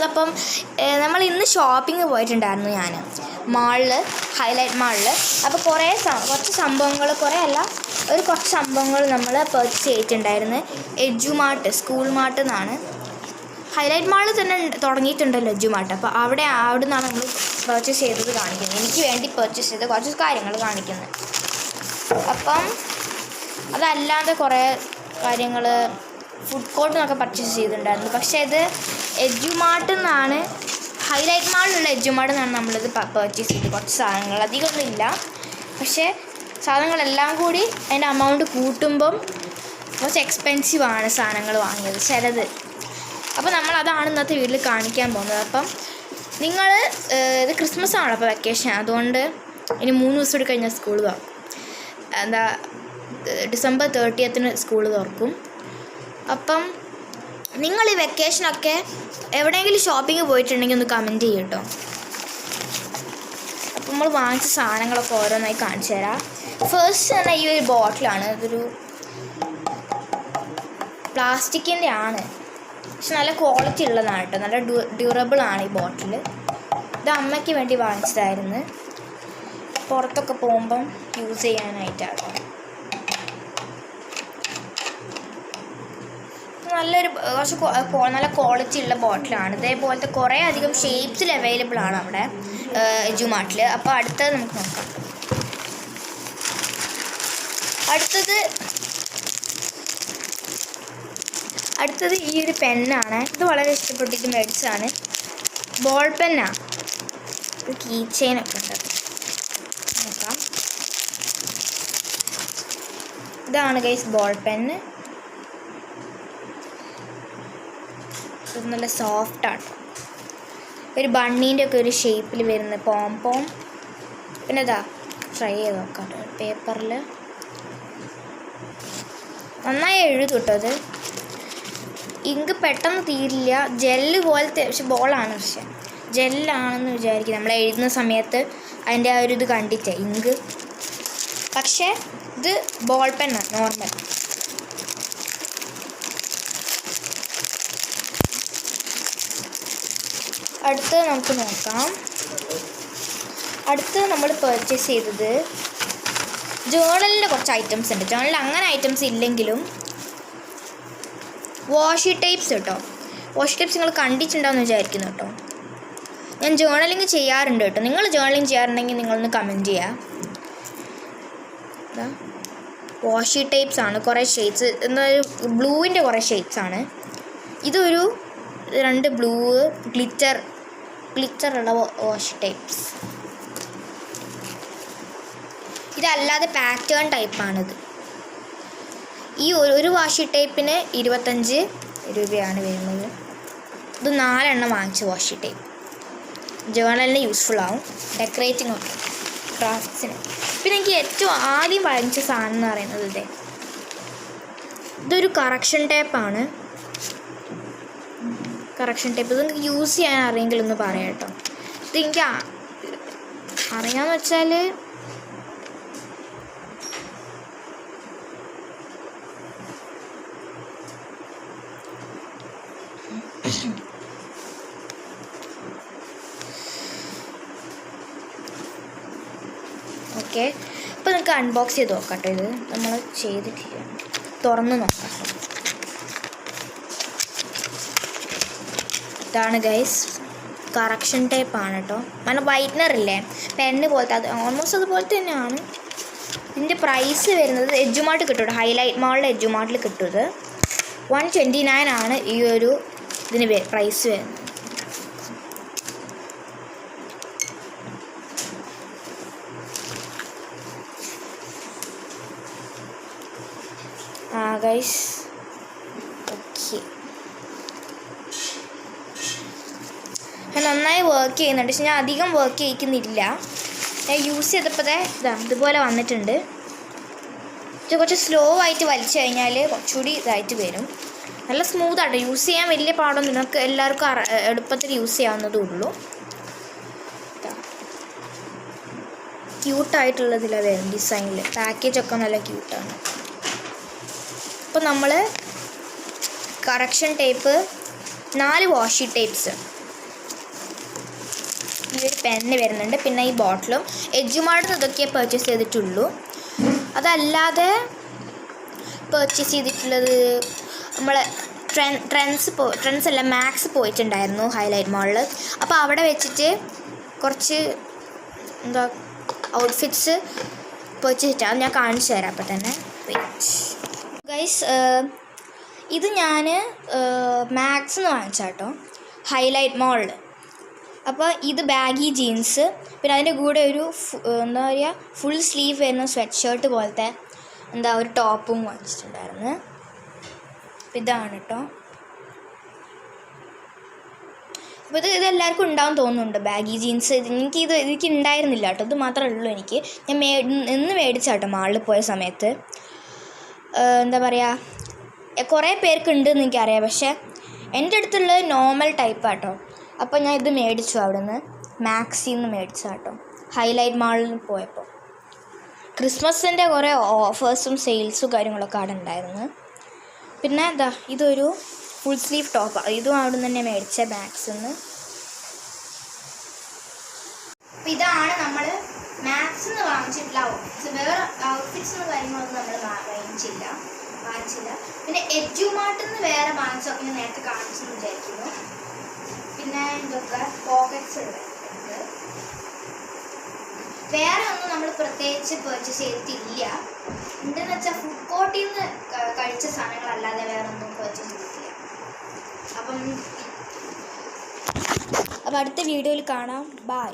അപ്പം നമ്മൾ ഇന്ന് ഷോപ്പിംഗ് പോയിട്ടുണ്ടായിരുന്നു ഞാൻ മാളിൽ, ഹൈലൈറ്റ് മാളിൽ. അപ്പോൾ കുറച്ച് സംഭവങ്ങൾ, കുറച്ച് സംഭവങ്ങൾ നമ്മൾ പർച്ചേസ് ചെയ്തിട്ടുണ്ടായിരുന്നു. എഡ്യൂമാർട്ട്, സ്കൂൾ മാർട്ട് എന്നാണ്. ഹൈലൈറ്റ് മാളിൽ തന്നെ തുടങ്ങിയിട്ടുണ്ടല്ലോ എഡ്യൂമാർട്ട്. അപ്പോൾ അവിടെ നിന്നാണ് നമ്മൾ പർച്ചേസ് ചെയ്തത് കാണിക്കുന്നത്. എനിക്ക് വേണ്ടി പർച്ചേസ് ചെയ്ത കുറച്ച് കാര്യങ്ങൾ കാണിക്കുന്നത്. അപ്പം അതല്ലാതെ കുറേ കാര്യങ്ങൾ ഫുഡ് കോർട്ട് നിന്നൊക്കെ പർച്ചേസ് ചെയ്തിട്ടുണ്ടായിരുന്നു. പക്ഷേ ഇത് എഡ്യൂമാർട്ടിൽ നിന്നാണ്, ഹൈലൈറ്റ് മാളിലുള്ള എഡ്യൂമാർട്ടിൽ നിന്നാണ് നമ്മളിത് പർച്ചേസ് ചെയ്തത്. കുറച്ച് സാധനങ്ങൾ, അധികമൊന്നും ഇല്ല. പക്ഷേ സാധനങ്ങളെല്ലാം കൂടി അതിൻ്റെ എമൗണ്ട് കൂട്ടുമ്പം കുറച്ച് എക്സ്പെൻസീവാണ് സാധനങ്ങൾ വാങ്ങിയത് ചിലത്. അപ്പോൾ നമ്മളതാണ് ഇന്നത്തെ വീട്ടിൽ കാണിക്കാൻ പോകുന്നത്. അപ്പം നിങ്ങൾ ഇത് ക്രിസ്മസ് ആണ്, അപ്പോൾ വെക്കേഷൻ, അതുകൊണ്ട് ഇനി 3 ദിവസം കൂടി കഴിഞ്ഞാൽ സ്കൂൾ തുറക്കും. ഡിസംബർ 30 സ്കൂൾ തുറക്കും. അപ്പം നിങ്ങൾ ഈ വെക്കേഷനൊക്കെ എവിടെയെങ്കിലും ഷോപ്പിംഗ് പോയിട്ടുണ്ടെങ്കിൽ ഒന്ന് കമൻറ്റ് ചെയ്യും കേട്ടോ. അപ്പം നമ്മൾ വാങ്ങിച്ച സാധനങ്ങളൊക്കെ ഓരോന്നായി കാണിച്ചു തരാം. ഫസ്റ്റ് തന്നെ ഈ ഒരു ബോട്ടിലാണ്. ഇതൊരു പ്ലാസ്റ്റിക്കിൻ്റെ ആണ്, പക്ഷെ നല്ല ക്വാളിറ്റി ഉള്ളതാണ് കേട്ടോ. നല്ല ഡ്യൂറബിളാണ് ഈ ബോട്ടിൽ. ഇത് അമ്മയ്ക്ക് വേണ്ടി വാങ്ങിച്ചതായിരുന്നു, പുറത്തൊക്കെ പോകുമ്പം യൂസ് ചെയ്യാനായിട്ടാണ്. നല്ല ക്വാളിറ്റി ഉള്ള ബോട്ടിലാണ്. ഇതേപോലത്തെ കുറേ അധികം ഷേപ്സിൽ അവൈലബിൾ ആണ് അവിടെ എഡ്യൂമാർട്ടിൽ. അപ്പോൾ അടുത്തത് നമുക്ക് നോക്കാം. അടുത്തത് ഈ ഒരു പെന്നാണ്. ഇത് വളരെ ഇഷ്ടപ്പെട്ടിട്ട് മേടിച്ചതാണ്. ബോൾ പെന്നാണ്. ഇത് കീ ചെയിനൊക്കെ ഉണ്ട്. നോക്കാം. ഇതാണ് ഗൈസ് ബോൾ പെന്ന്. ഇത് നല്ല സോഫ്റ്റാണ്. ഒരു ബണ്ണീൻ്റെ ഒക്കെ ഒരു ഷേപ്പിൽ വരുന്ന പോം. പിന്നെ ഇതാ ട്രൈ ചെയ്ത് നോക്കാം. പേപ്പറിൽ നന്നായി എഴുതും കേട്ടോ. അത് ഇങ്ക് പെട്ടെന്ന് തീരില്ല. ജെല്ല് പോലത്തെ, പക്ഷെ ബോളാണ്, പക്ഷെ ജെല്ലാണെന്ന് വിചാരിക്കും നമ്മൾ എഴുതുന്ന സമയത്ത്. അതിൻ്റെ ആ ഒരു ഇത് കണ്ടിട്ടേ ഇങ്ക്, പക്ഷേ ഇത് ബോൾ പെന്നാണ്, നോർമൽ. അടുത്തത് നമുക്ക് നോക്കാം. അടുത്തത് നമ്മൾ പർച്ചേസ് ചെയ്തത് ജേർണലിൻ്റെ കുറച്ച് ഐറ്റംസ് ഉണ്ട്. ജേർണലിൽ അങ്ങനെ ഐറ്റംസ് ഇല്ലെങ്കിലും വാഷി ടൈപ്സ് കേട്ടോ. വാഷി ടൈപ്സ് നിങ്ങൾ കണ്ടിട്ടുണ്ടാവുമെന്ന് വിചാരിക്കുന്നു കേട്ടോ. ഞാൻ ജേർണലിങ് ചെയ്യാറുണ്ട് കേട്ടോ. നിങ്ങൾ ജേർണലിങ് ചെയ്യാറുണ്ടെങ്കിൽ നിങ്ങളൊന്ന് കമൻറ്റ് ചെയ്യാം. വാഷി ടൈപ്സ് ആണ്, കുറേ ഷെയ്ഡ്സ്. എന്നൊരു ബ്ലൂവിൻ്റെ കുറേ ഷെയ്ഡ്സ് ആണ്. ഇതൊരു 2 ബ്ലൂ ഗ്ലിറ്ററുള്ള വാഷ് ടൈപ്സ്. ഇതല്ലാതെ പാറ്റേൺ ടൈപ്പാണിത്. ഈ ഒരു വാഷി ടൈപ്പിന് 25 രൂപയാണ് വരുന്നത്. ഇത് 4 എണ്ണം വാങ്ങിച്ചു വാഷി ടൈപ്പ്. ജേർണലിന് യൂസ്ഫുൾ ആവും, ഡെക്കറേറ്റിംഗ് ഒക്കെ, ക്രാഫ്റ്റ്സിന്. പിന്നെ എനിക്ക് ഏറ്റവും ആദ്യം വാങ്ങിച്ച സാധനം എന്ന് പറയുന്നത് ഇതൊരു കറക്ഷൻ ടേപ്പാണ്. Correction tape. ഇത് നിങ്ങൾക്ക് യൂസ് ചെയ്യാൻ അറിയെങ്കിൽ ഒന്ന് പറയാം കേട്ടോ. ഇത് എനിക്ക് അറിയാമെന്ന് വെച്ചാൽ ഓക്കെ. അപ്പോൾ നിങ്ങൾക്ക് അൺബോക്സ് ചെയ്ത് നോക്കാം കേട്ടോ. ഇത് നമ്മൾ ചെയ്തിട്ടില്ല, തുറന്ന് നോക്കാം. ഇതാണ് ഗൈസ് കറക്ഷൻ ടേപ്പാണ് കേട്ടോ. അങ്ങനെ വൈറ്റ്നർ ഇല്ലേ, പെന്ന് പോലത്തെ, അത് ഓൾമോസ്റ്റ് അതുപോലത്തെ തന്നെയാണ്. ഇതിൻ്റെ പ്രൈസ് വരുന്നത് എഡ്യൂമാർട്ട് കിട്ടും കേട്ടോ. ഹൈലൈറ്റ് മാളിൽ എഡ്യൂമാർട്ടിൽ കിട്ടും. ഇത് 129 ആണ് ഈ ഒരു ഇതിന് പ്രൈസ് വരുന്നത്. Guys okay. ഞാൻ നന്നായി വർക്ക് ചെയ്യുന്നുണ്ട്, പക്ഷെ ഞാൻ അധികം വർക്ക് ചെയ്യിക്കുന്നില്ല. ഞാൻ യൂസ് ചെയ്തപ്പോൾ ഇതുപോലെ വന്നിട്ടുണ്ട്. ഇത് കുറച്ച് സ്ലോ ആയിട്ട് വലിച്ചു കഴിഞ്ഞാൽ കുറച്ചുകൂടി ഇതായിട്ട് വരും. നല്ല സ്മൂത്തായിട്ട് യൂസ് ചെയ്യാൻ വലിയ പാടൊന്നും നമുക്ക് എല്ലാവർക്കും എളുപ്പത്തിൽ യൂസ് ചെയ്യാവുന്നതേ ഉള്ളൂ. ക്യൂട്ടായിട്ടുള്ളതിലാണ് വരും ഡിസൈനിൽ. പാക്കേജൊക്കെ നല്ല ക്യൂട്ടാണ്. അപ്പോൾ നമ്മൾ കറക്ഷൻ ടേപ്പ് 4 വാഷി ടേപ്സ്, ഈ ഒരു പെന്ന് വരുന്നുണ്ട്, പിന്നെ ഈ ബോട്ടിലും. എഡ്ജുമാർട്ടിൽ ഇതൊക്കെ പർച്ചേസ് ചെയ്തിട്ടുള്ളൂ. അതല്ലാതെ പർച്ചേസ് ചെയ്തിട്ടുള്ളത് നമ്മളെ ട്രെൻഡ്സ് അല്ല, മാക്സ് പോയിട്ടുണ്ടായിരുന്നു ഹൈലൈറ്റ് മാളിൽ. അപ്പോൾ അവിടെ വെച്ചിട്ട് കുറച്ച് എന്താ ഔട്ട്ഫിറ്റ്സ് പർച്ചേസ് ചെയ്തിട്ടാണ്, ഞാൻ കാണിച്ചു തരാം. അപ്പോൾ തന്നെ ഗൈസ്, ഇത് ഞാൻ മാക്സിന്ന് വാങ്ങിച്ചാട്ടോ ഹൈലൈറ്റ് മാളിൽ. അപ്പോൾ ഇത് ബാഗി ജീൻസ്, പിന്നെ അതിൻ്റെ കൂടെ ഒരു എന്താ പറയുക ഫുൾ സ്ലീവ് വരുന്ന സ്വെറ്റ് ഷർട്ട് പോലത്തെ ഒരു ടോപ്പും വാങ്ങിച്ചിട്ടുണ്ടായിരുന്നു. ഇതാണ് കേട്ടോ. അപ്പോൾ ഇതെല്ലാവർക്കും ഉണ്ടാവും തോന്നുന്നുണ്ട് ബാഗി ജീൻസ്. എനിക്ക് ഉണ്ടായിരുന്നില്ല കേട്ടോ, ഇത് മാത്രമേ ഉള്ളൂ എനിക്ക്. ഞാൻ ഇന്ന് മേടിച്ചാട്ടോ മാളിൽ പോയ സമയത്ത്. എന്താ പറയുക, കുറേ പേർക്ക് ഉണ്ടെന്ന് എനിക്കറിയാം, പക്ഷേ എൻ്റെ അടുത്തുള്ളത് നോർമൽ ടൈപ്പാട്ടോ. അപ്പോൾ ഞാൻ ഇത് മേടിച്ചു അവിടെ നിന്ന്, മാക്സിന്ന് മേടിച്ചു കേട്ടോ ഹൈലൈറ്റ് മാളിൽ പോയപ്പോൾ. ക്രിസ്മസിൻ്റെ കുറേ ഓഫേഴ്സും സെയിൽസും കാര്യങ്ങളൊക്കെ അവിടെ ഉണ്ടായിരുന്നു. പിന്നെ ഇതൊരു ഫുൾ സ്ലീവ് ടോപ്പ്, ഇതും അവിടെ നിന്ന് തന്നെ മേടിച്ച മാക്സിന്ന്. അപ്പോൾ ഇതാണ് നമ്മൾ മാക്സിന്ന് വാങ്ങിച്ചിട്ടുള്ള ഔട്ട്ഫിറ്റ്സ്. വേറെ ഔട്ട്ഫിറ്റ്സും കാര്യങ്ങളൊന്നും നമ്മൾ വാങ്ങിച്ചില്ല. പിന്നെ എഡ്ജുമാർട്ടിൽ നിന്ന് വേറെ വാങ്ങിച്ചൊക്കെ ഞാൻ നേരത്തെ കാണിച്ചെന്ന് വിചാരിക്കുന്നു. പിന്നെ ഇതൊക്കെ പോക്കറ്റ്സ് ഉണ്ട്. വേറെ ഒന്നും നമ്മൾ പ്രത്യേകിച്ച് പർച്ചേസ് ചെയ്തിട്ടില്ല. എന്തെന്ന് വെച്ചാൽ ഫുഡ് കോർട്ടിൽ നിന്ന് കഴിച്ച സാധനങ്ങളല്ലാതെ വേറെ ഒന്നും പർച്ചേസ് ചെയ്തിട്ടില്ല. അപ്പം അടുത്ത വീഡിയോയിൽ കാണാം. ബൈ.